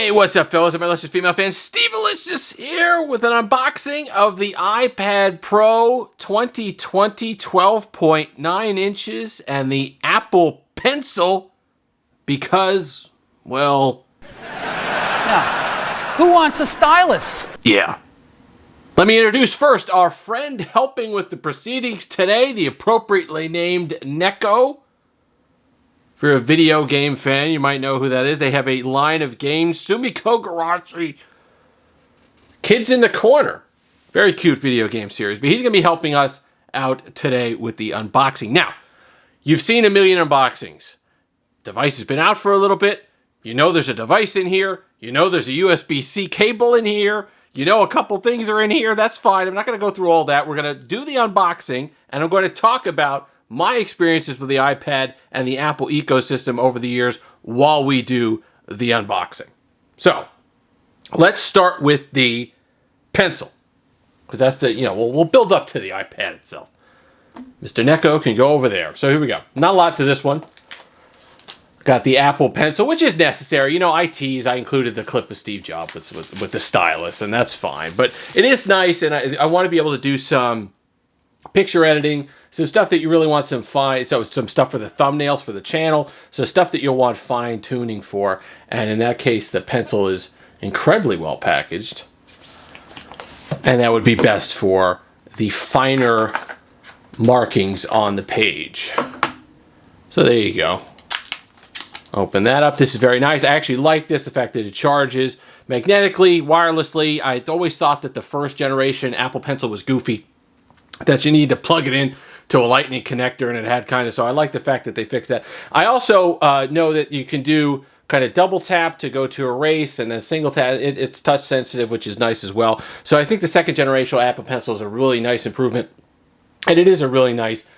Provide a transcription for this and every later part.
Hey, what's up, fellas? I'm my illustrious female fan, Steve Alicious, here with an unboxing of the iPad Pro 2020 12.9 inches and the Apple Pencil because, well... Now, who wants a stylus? Yeah. Let me introduce first our friend helping with the proceedings today, the appropriately named Neko. If you're a video game fan, you might know who that is. They have a line of games, Sumiko Garashi, Kids in the Corner. Very cute video game series. But he's going to be helping us out today with the unboxing. Now, you've seen a million unboxings. Device has been out for a little bit. You know there's a device in here. You know there's a USB-C cable in here. You know a couple things are in here. That's fine. I'm not going to go through all that. We're going to do the unboxing, and I'm going to talk about my experiences with the iPad and the Apple ecosystem over the years while we do the unboxing. So, let's start with the Pencil, because that's the, we'll build up to the iPad itself. Mr. Neko can go over there. So here we go. Not a lot to this one. Got the Apple Pencil, which is necessary. I included the clip of Steve Jobs with the stylus, and that's fine. But it is nice, and I want to be able to do some picture editing, some stuff that you really want some stuff for the thumbnails for the channel, so stuff that you'll want fine tuning for. And in that case, the Pencil is incredibly well packaged, and that would be best for the finer markings on the page. So there you go. Open that up. This is very nice. I actually like this, the fact that it charges magnetically, wirelessly. I always thought that the first generation Apple Pencil was goofy, that you need to plug it in to a lightning connector, and it had so I like the fact that they fixed that. I also know that you can do kind of double tap to go to erase, and then single tap. It's touch sensitive, which is nice as well. So I think the second generation Apple Pencil is a really nice improvement, and it is a really nice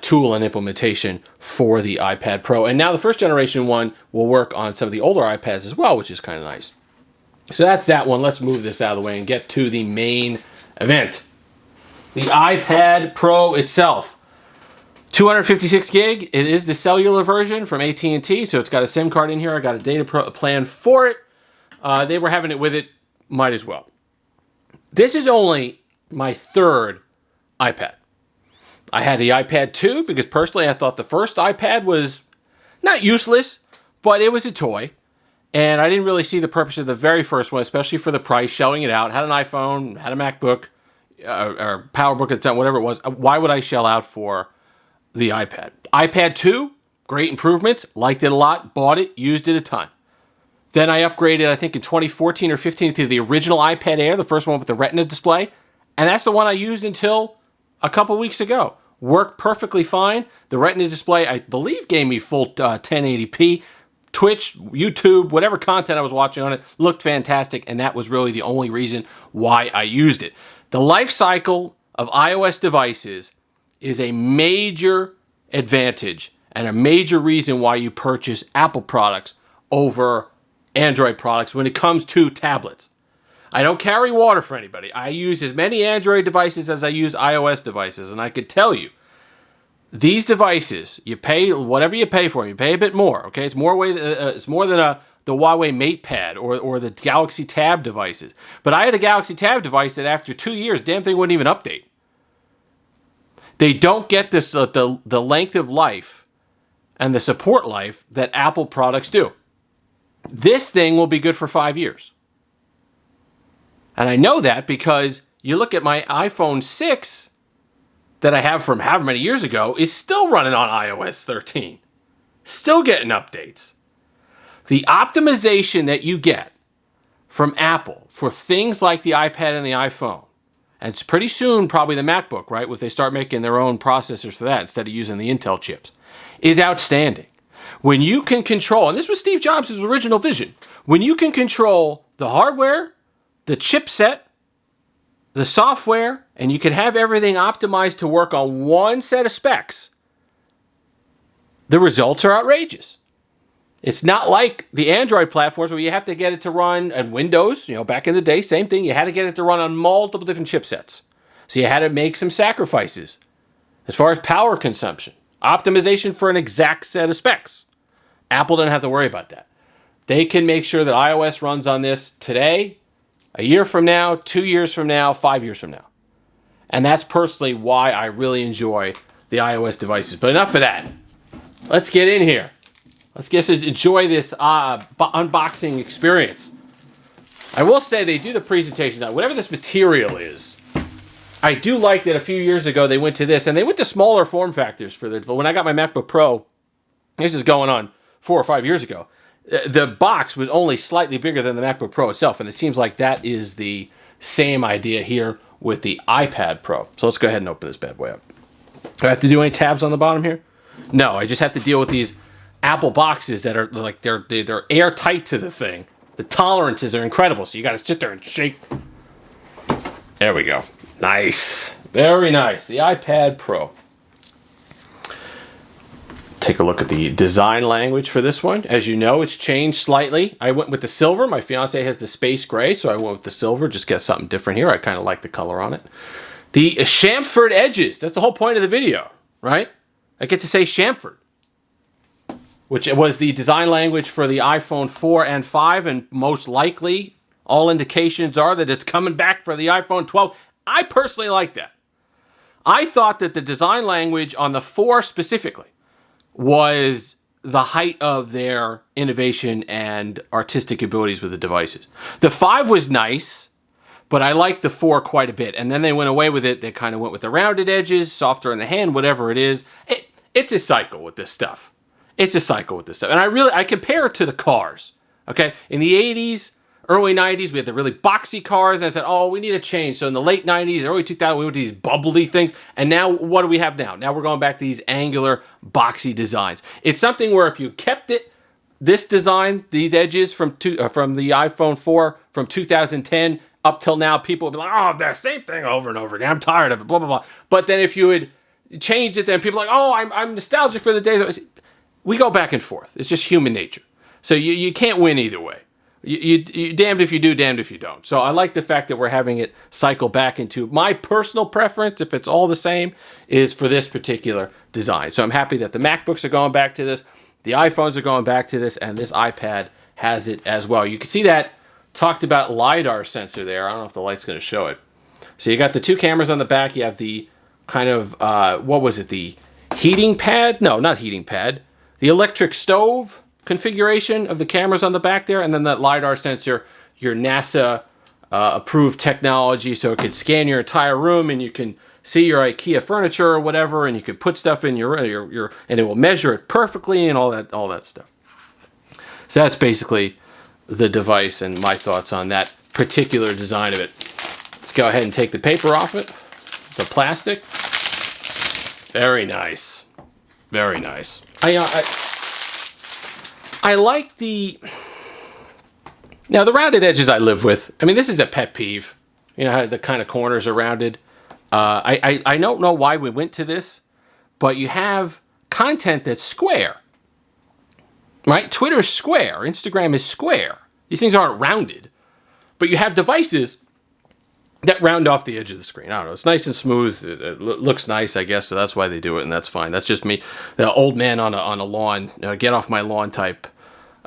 tool and implementation for the iPad Pro. And now the first generation one will work on some of the older iPads as well, which is kind of nice. So that's that one. Let's move this out of the way and get to the main event. The iPad Pro itself, 256 gig. It is the cellular version from AT&T, so it's got a SIM card in here. I got a data plan for it. They were having it with it. Might as well. This is only my third iPad. I had the iPad 2 because personally I thought the first iPad was not useless, but it was a toy. And I didn't really see the purpose of the very first one, especially for the price, shelling it out. Had an iPhone, had a MacBook, or PowerBook at the time, whatever it was. Why would I shell out for the iPad? iPad 2, great improvements, liked it a lot, bought it, used it a ton. Then I upgraded, I think in 2014 or 15 to the original iPad Air, the first one with the Retina display, and that's the one I used until a couple weeks ago. Worked perfectly fine. The Retina display, I believe, gave me full 1080p. Twitch, YouTube, whatever content I was watching on it, looked fantastic, and that was really the only reason why I used it. The life cycle of iOS devices is a major advantage and a major reason why you purchase Apple products over Android products when it comes to tablets. I don't carry water for anybody. I use as many Android devices as I use iOS devices, and I could tell you, these devices, you pay whatever you pay for them. You pay a bit more, okay? It's more than the Huawei MatePad or the Galaxy Tab devices. But I had a Galaxy Tab device that after 2 years, damn thing wouldn't even update. They don't get this the length of life and the support life that Apple products do. This thing will be good for 5 years. And I know that because you look at my iPhone 6 that I have from however many years ago is still running on iOS 13. Still getting updates. The optimization that you get from Apple for things like the iPad and the iPhone, and it's pretty soon probably the MacBook, right, if they start making their own processors for that instead of using the Intel chips, is outstanding. When you can control, and this was Steve Jobs' original vision, when you can control the hardware, the chipset, the software, and you can have everything optimized to work on one set of specs, the results are outrageous. It's not like the Android platforms where you have to get it to run on Windows. Back in the day, same thing. You had to get it to run on multiple different chipsets. So you had to make some sacrifices as far as power consumption, optimization for an exact set of specs. Apple doesn't have to worry about that. They can make sure that iOS runs on this today, a year from now, 2 years from now, 5 years from now. And that's personally why I really enjoy the iOS devices. But enough of that. Let's get in here. Let's get to enjoy this unboxing experience. I will say they do the presentation now. Whatever this material is, I do like that a few years ago they went to this, and they went to smaller form factors for their. When I got my MacBook Pro, this is going on 4 or 5 years ago, the box was only slightly bigger than the MacBook Pro itself, and it seems like that is the same idea here with the iPad Pro. So let's go ahead and open this bad boy up. Do I have to do any tabs on the bottom here? No, I just have to deal with these Apple boxes that are like they're airtight to the thing. The tolerances are incredible, so you got to sit there and shake. There we go. Nice. Very nice. The iPad Pro. Take a look at the design language for this one. As you know, it's changed slightly. I went with the silver. My fiance has the space gray, so I went with the silver. Just get something different here. I kind of like the color on it. The chamfered edges. That's the whole point of the video, right? I get to say chamfered, which was the design language for the iPhone 4 and 5, and most likely all indications are that it's coming back for the iPhone 12. I personally like that. I thought that the design language on the 4 specifically was the height of their innovation and artistic abilities with the devices. The 5 was nice, but I liked the 4 quite a bit. And then they went away with it. They kind of went with the rounded edges, softer in the hand, whatever it is. It's a cycle with this stuff. It's a cycle with this stuff. And I compare it to the cars. Okay? In the 80s, early 90s, we had the really boxy cars. And I said, oh, we need a change. So in the late 90s, early 2000s, we went to these bubbly things. And now, what do we have now? Now we're going back to these angular, boxy designs. It's something where if you kept it, this design, these edges from the iPhone 4 from 2010 up till now, people would be like, oh, the same thing over and over again. I'm tired of it, blah, blah, blah. But then if you had changed it, then people are like, oh, I'm nostalgic for the days. We go back and forth. It's just human nature. So you can't win either way. You damned if you do, damned if you don't. So I like the fact that we're having it cycle back into my personal preference, if it's all the same, is for this particular design. So I'm happy that the MacBooks are going back to this, the iPhones are going back to this, and this iPad has it as well. You can see that talked about LiDAR sensor there. I don't know if the light's going to show it. So you got the 2 cameras on the back. You have the kind of, what was it, the heating pad? No, not heating pad. The electric stove configuration of the cameras on the back there, and then that LiDAR sensor, your NASA approved technology, so it could scan your entire room and you can see your IKEA furniture or whatever, and you could put stuff in your and it will measure it perfectly and all that stuff. So that's basically the device and my thoughts on that particular design of it. Let's go ahead and take the paper off it. The plastic. Very nice. Very nice. I like the rounded edges I live with. I mean, this is a pet peeve. You know how the kind of corners are rounded. I don't know why we went to this, but you have content that's square, right? Twitter's square. Instagram is square. These things aren't rounded, but you have devices that round off the edge of the screen. I don't know. It's nice and smooth. It looks nice, I guess, so that's why they do it, and that's fine. That's just me, the old man on a lawn, get off my lawn type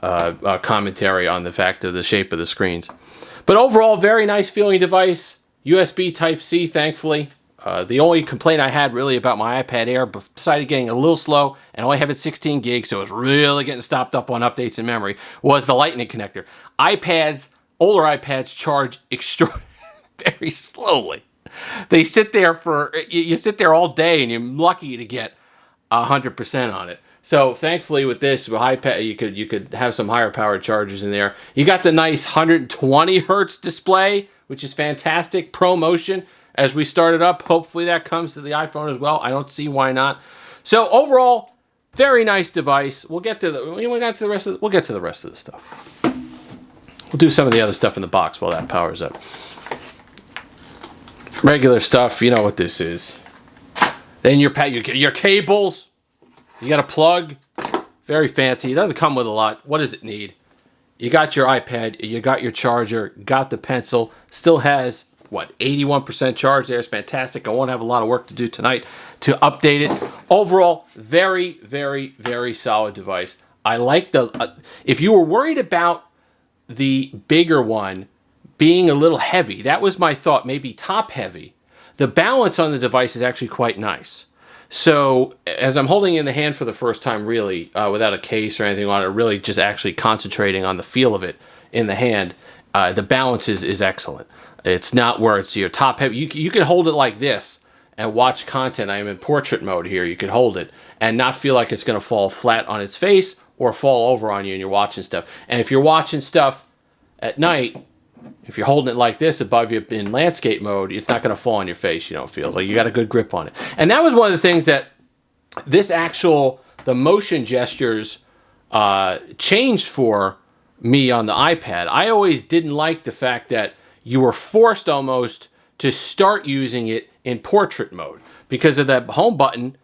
commentary on the fact of the shape of the screens. But overall, very nice feeling device. USB Type-C, thankfully. The only complaint I had really about my iPad Air, besides getting a little slow and only having 16 gigs, so it was really getting stopped up on updates in memory, was the Lightning connector. Older iPads charge very slowly. They sit there you sit there all day and you're lucky to get 100% on it. So thankfully with this iPad, you could have some higher powered chargers in there. You got the nice 120 hertz display, which is fantastic. ProMotion as we started up. Hopefully that comes to the iPhone as well. I don't see why not. So overall, very nice device. We'll get to the rest of the stuff. We'll do some of the other stuff in the box while that powers up. Regular stuff, you know what this is. Then your cables. You got a plug. Very fancy. It doesn't come with a lot. What does it need? You got your iPad. You got your charger. Got the pencil. Still has, 81% charge there. It's fantastic. I won't have a lot of work to do tonight to update it. Overall, very, very, very solid device. I like the... if you were worried about the bigger one being a little heavy, that was my thought, maybe top heavy. The balance on the device is actually quite nice. So as I'm holding it in the hand for the first time, really, without a case or anything on it, really just actually concentrating on the feel of it in the hand, the balance is excellent. It's not where it's your top heavy. You can hold it like this and watch content. I am in portrait mode here. You can hold it and not feel like it's going to fall flat on its face or fall over on you and you're watching stuff. And if you're watching stuff at night, if you're holding it like this above you in landscape mode, it's not going to fall on your face. You don't feel like you got a good grip on it. And that was one of the things that the motion gestures changed for me on the iPad. I always didn't like the fact that you were forced almost to start using it in portrait mode because of that home button.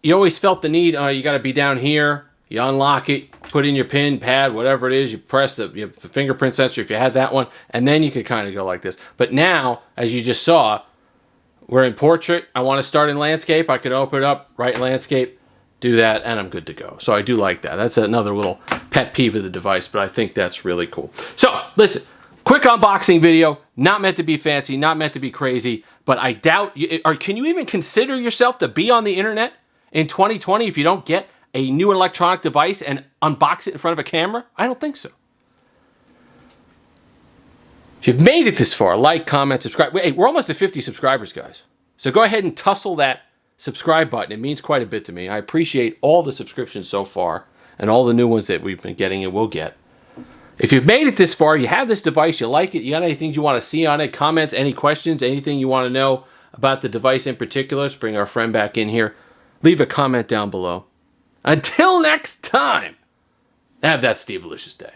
You always felt the need, you got to be down here, you unlock it, put in your pin, pad, whatever it is, you press the fingerprint sensor if you had that one, and then you could kind of go like this. But now, as you just saw, we're in portrait. I want to start in landscape. I could open it up, right landscape, do that, and I'm good to go. So I do like that. That's another little pet peeve of the device, but I think that's really cool. So, listen, quick unboxing video, not meant to be fancy, not meant to be crazy, but I doubt, or can you even consider yourself to be on the internet in 2020 if you don't get a new electronic device and unbox it in front of a camera? I don't think so. If you've made it this far, like, comment, subscribe. Hey, we're almost at 50 subscribers, guys. So go ahead and tussle that subscribe button. It means quite a bit to me. I appreciate all the subscriptions so far and all the new ones that we've been getting and will get. If you've made it this far, you have this device, you like it, you got anything you want to see on it, comments, any questions, anything you want to know about the device in particular, let's bring our friend back in here. Leave a comment down below. Until next time, have that Steve-alicious day.